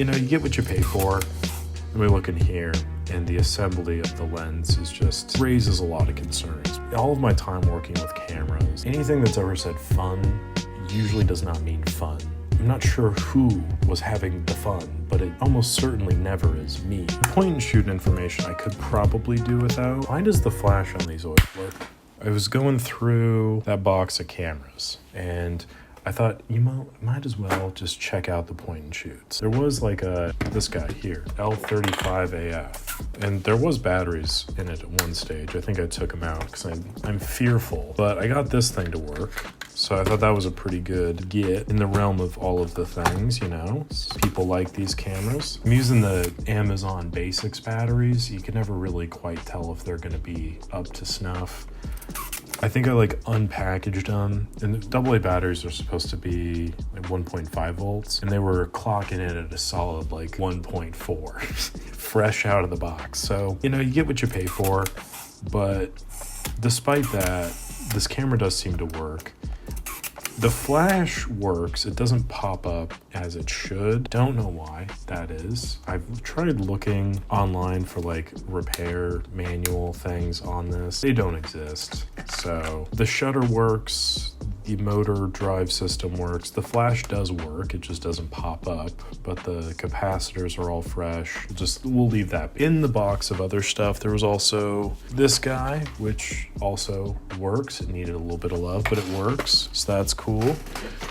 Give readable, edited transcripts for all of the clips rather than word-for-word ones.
You know, you get what you pay for. And we look in here, and the assembly of the lens is just raises a lot of concerns. All of my time working with cameras, anything that's ever said fun usually does not mean fun. I'm not sure who was having the fun, but it almost certainly never is me. The point and shoot information I could probably do without. Why does the flash on these always work? I was going through that box of cameras, and I thought, you might as well just check out the point and shoots. There was like this guy here, L35AF, and there was batteries in it at one stage. I think I took them out because I'm fearful, but I got this thing to work. So I thought that was a pretty good get in the realm of all of the things, you know. People like these cameras. I'm using the Amazon Basics batteries. You can never really quite tell if they're gonna be up to snuff. I think I like unpackaged them, and the AA batteries are supposed to be like 1.5 volts, and they were clocking in at a solid like 1.4 fresh out of the box. So, you know, you get what you pay for, but despite that, this camera does seem to work. The flash works, it doesn't pop up as it should. Don't know why that is. I've tried looking online for like repair manual things on this. They don't exist. So the shutter works, the motor drive system works, the flash does work, it just doesn't pop up, but the capacitors are all fresh. We'll leave that. In the box of other stuff, there was also this guy, which also works. It needed a little bit of love, but it works, so that's cool.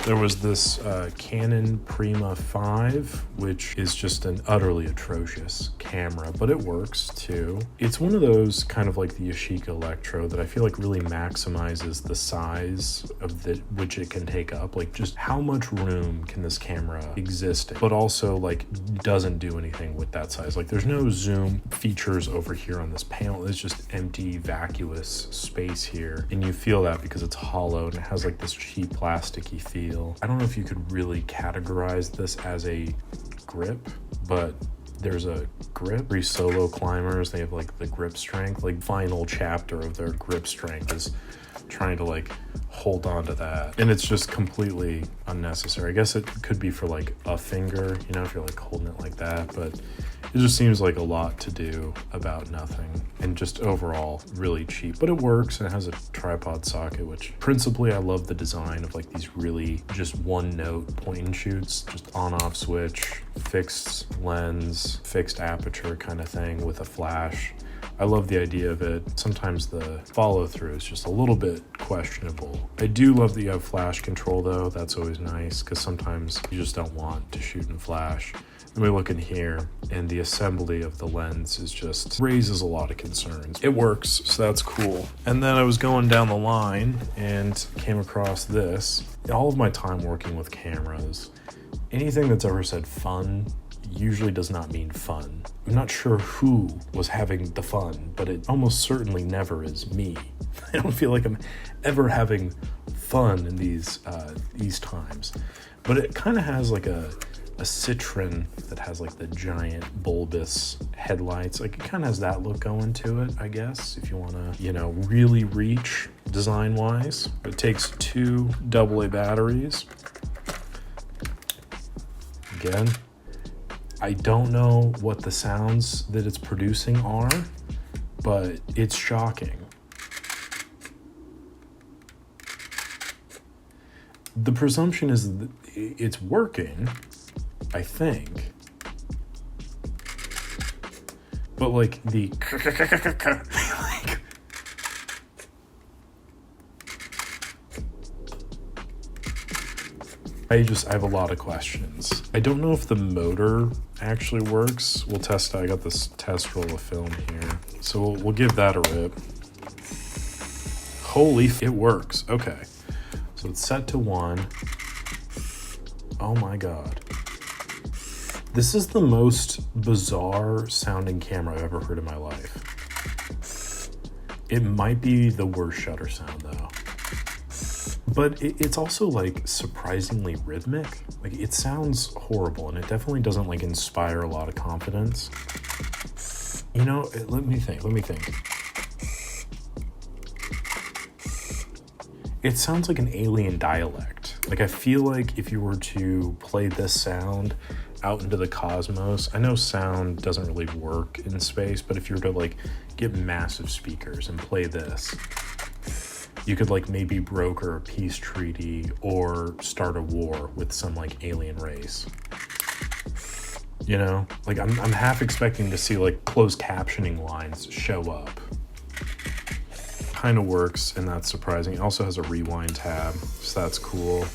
There was this Canon Prima 5, which is just an utterly atrocious camera, but it works too. It's one of those kind of like the Yashica Electro that I feel like really maximizes the size of which it can take up. Like, just how much room can this camera exist in, but also like doesn't do anything with that size. Like, there's no zoom features over here on this panel. It's just empty, vacuous space here, and you feel that because it's hollow and it has like this cheap plasticky feel. I don't know if you could really categorize this as a grip, but there's a grip. For solo climbers, they have like the grip strength. Like, final chapter of their grip strength is trying to like hold on to that, and it's just completely unnecessary. I guess it could be for like a finger, you know, if you're like holding it like that, but it just seems like a lot to do about nothing, and just overall really cheap. But it works, and it has a tripod socket, which principally I love the design of like these really just one note point and shoots, just on off switch, fixed lens, fixed aperture kind of thing with a flash. I love the idea of it. Sometimes the follow through is just a little bit questionable. I do love that you have flash control though. That's always nice, because sometimes you just don't want to shoot in flash. And we look in here, and the assembly of the lens is just raises a lot of concerns. It works, so that's cool. And then I was going down the line and came across this. All of my time working with cameras, anything that's ever said fun usually does not mean fun. I'm not sure who was having the fun, but it almost certainly never is me. I don't feel like I'm ever having fun in these times. But it kind of has like a Citroen that has like the giant bulbous headlights. Like, it kind of has that look going to it, I guess, if you want to, you know, really reach design wise. It takes 2 AA batteries. Again, I don't know what the sounds that it's producing are, but it's shocking. The presumption is that it's working, I think. But like the like, I have a lot of questions. I don't know if the motor actually works. We'll test it. I got this test roll of film here, so we'll give that a rip. Holy, it works. Okay, so it's set to 1. Oh my God. This is the most bizarre sounding camera I've ever heard in my life. It might be the worst shutter sound though. But it's also like surprisingly rhythmic. Like, it sounds horrible, and it definitely doesn't like inspire a lot of confidence. You know, let me think. It sounds like an alien dialect. Like, I feel like if you were to play this sound out into the cosmos, I know sound doesn't really work in space, but if you were to like get massive speakers and play this, you could like maybe broker a peace treaty or start a war with some like alien race. You know, like I'm half expecting to see like closed captioning lines show up. Kind of works, and that's surprising. It also has a rewind tab, so that's cool.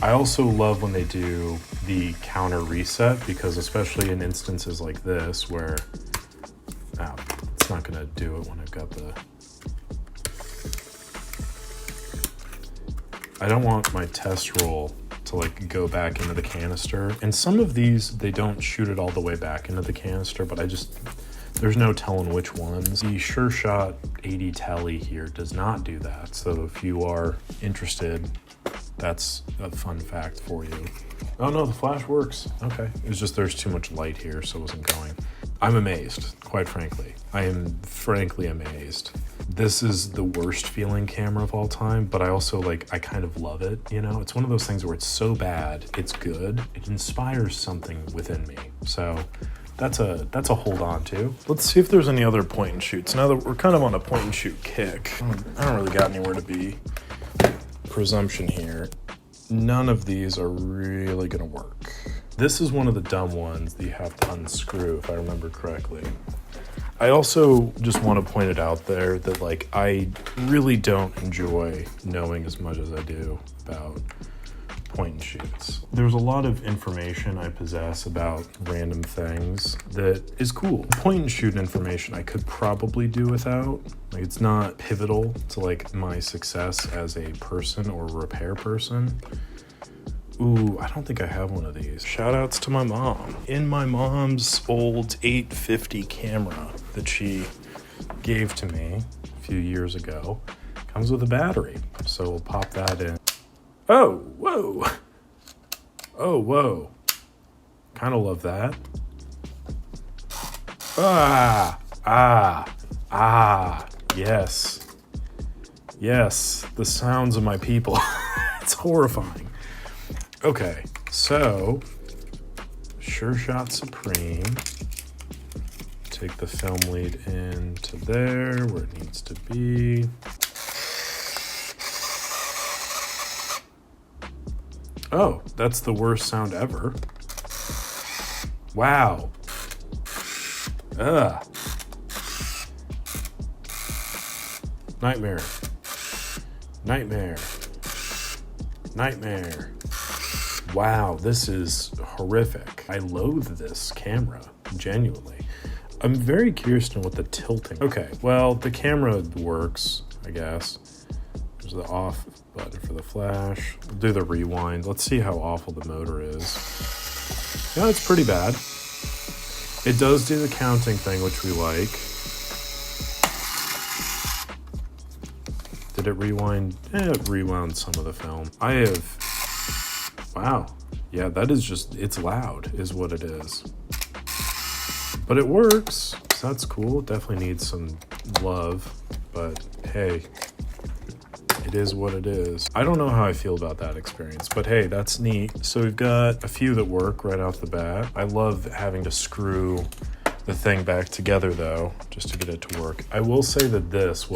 I also love when they do the counter reset, because especially in instances like this where it's not gonna do it when I've got the, I don't want my test roll to like go back into the canister. And some of these, they don't shoot it all the way back into the canister, but there's no telling which ones. The Sure Shot 80 Tele here does not do that. So if you are interested, that's a fun fact for you. Oh no, the flash works. Okay. It was just there's too much light here, so it wasn't going. I'm amazed, quite frankly. I am frankly amazed. This is the worst feeling camera of all time, but I also I kind of love it, you know? It's one of those things where it's so bad, it's good. It inspires something within me. So that's a hold on to. Let's see if there's any other point and shoots. Now that we're kind of on a point and shoot kick, I don't really got anywhere to be. Presumption here. None of these are really gonna work. This is one of the dumb ones that you have to unscrew, if I remember correctly. I also just want to point it out there that I really don't enjoy knowing as much as I do about point and shoots. There's a lot of information I possess about random things that is cool. Point and shoot information I could probably do without. It's not pivotal to my success as a person or repair person. Ooh, I don't think I have one of these. Shout outs to my mom. In my mom's old 850 camera that she gave to me a few years ago, comes with a battery. So we'll pop that in. Oh, whoa. Oh, whoa. Kind of love that. Yes. Yes, the sounds of my people. It's horrifying. Okay, so Sure Shot Supreme. Take the film lead into there where it needs to be. Oh, that's the worst sound ever. Wow. Ugh. Nightmare. Nightmare. Nightmare. Wow, this is horrific. I loathe this camera, genuinely. I'm very curious to know what the tilting... Okay, well, the camera works, I guess. There's the off button for the flash. We'll do the rewind. Let's see how awful the motor is. Yeah, it's pretty bad. It does do the counting thing, which we like. Did it rewind? It rewound some of the film. I have... Wow. Yeah, that is just, it's loud is what it is. But it works, so that's cool. It definitely needs some love, but hey, it is what it is. I don't know how I feel about that experience, but hey, that's neat. So we've got a few that work right off the bat. I love having to screw the thing back together though, just to get it to work. I will say that this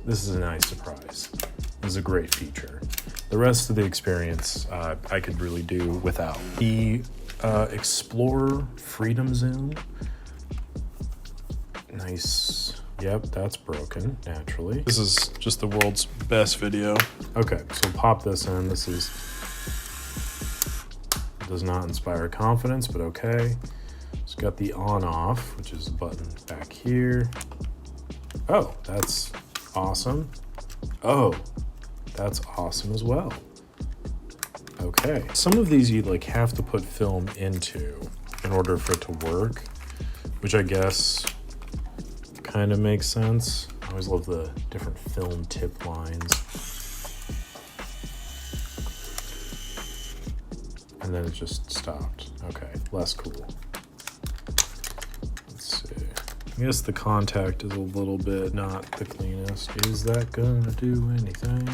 is a nice surprise. This is a great feature. The rest of the experience, I could really do without. The Explorer Freedom Zoom. Nice. Yep, that's broken, naturally. This is just the world's best video. Okay, so pop this in. This does not inspire confidence, but okay. It's got the on-off, which is the button back here. Oh, that's awesome. Oh, that's awesome as well. Okay. Some of these you'd have to put film into in order for it to work, which I guess kind of makes sense. I always love the different film tip lines. And then it just stopped. Okay, less cool. Let's see. I guess the contact is a little bit not the cleanest. Is that gonna do anything?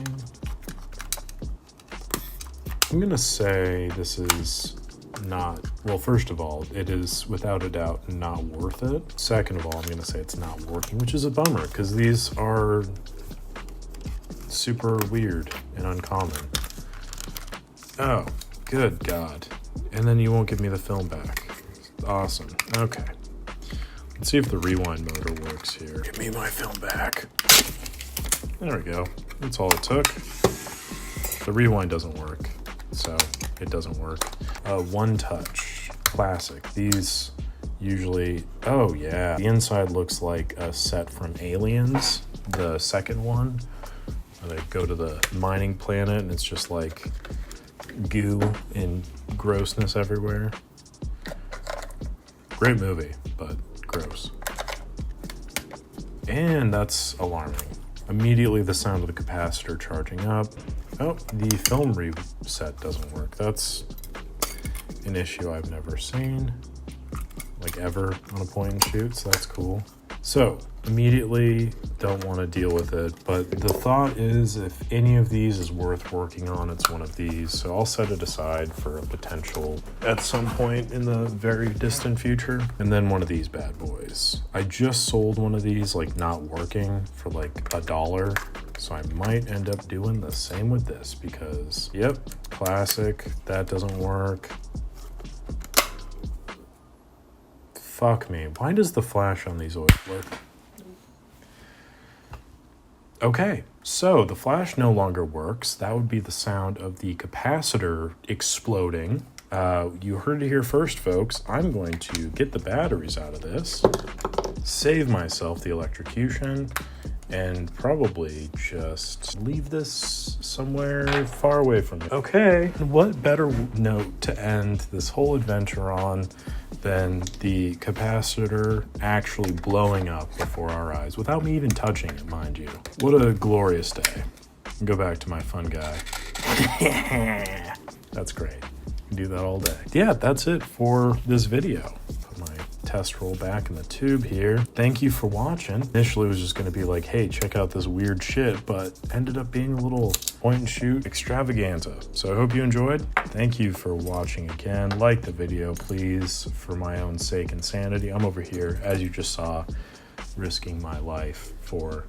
I'm gonna say this is not, well, first of all, it is without a doubt not worth it. Second of all, I'm going to say it's not working, which is a bummer because these are super weird and uncommon. Oh, good God. And then you won't give me the film back. Awesome. Okay. Let's see if the rewind motor works here. Give me my film back. There we go. That's all it took. The rewind doesn't work, so it doesn't work. One Touch, classic. These usually, oh yeah. The inside looks like a set from Aliens, the second one. They go to the mining planet and it's just like goo and grossness everywhere. Great movie, but gross. And that's alarming. Immediately the sound of the capacitor charging up. Oh, the film reset doesn't work. That's an issue I've never seen, like ever on a point and shoot, so that's cool. So immediately don't want to deal with it, but the thought is if any of these is worth working on, it's one of these. So I'll set it aside for a potential at some point in the very distant future. And then one of these bad boys. I just sold one of these like not working for like $1. So I might end up doing the same with this because, yep, classic, that doesn't work. Fuck me. Why does the flash on these always work? Okay, so the flash no longer works. That would be the sound of the capacitor exploding. You heard it here first, folks. I'm going to get the batteries out of this, save myself the electrocution, and probably just leave this somewhere far away from me. Okay, what better note to end this whole adventure on than the capacitor actually blowing up before our eyes without me even touching it, mind you. What a glorious day. Go back to my fun guy. That's great. Do that all day. Yeah, that's it for this video. Put my test roll back in the tube here. Thank you for watching. Initially it was just going to be like, hey, check out this weird shit, but ended up being a little point and shoot extravaganza. So I hope you enjoyed. Thank you for watching again. Like the video, please, for my own sake and sanity. I'm over here, as you just saw, risking my life for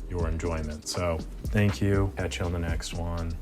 your enjoyment. So thank you. Catch you on the next one.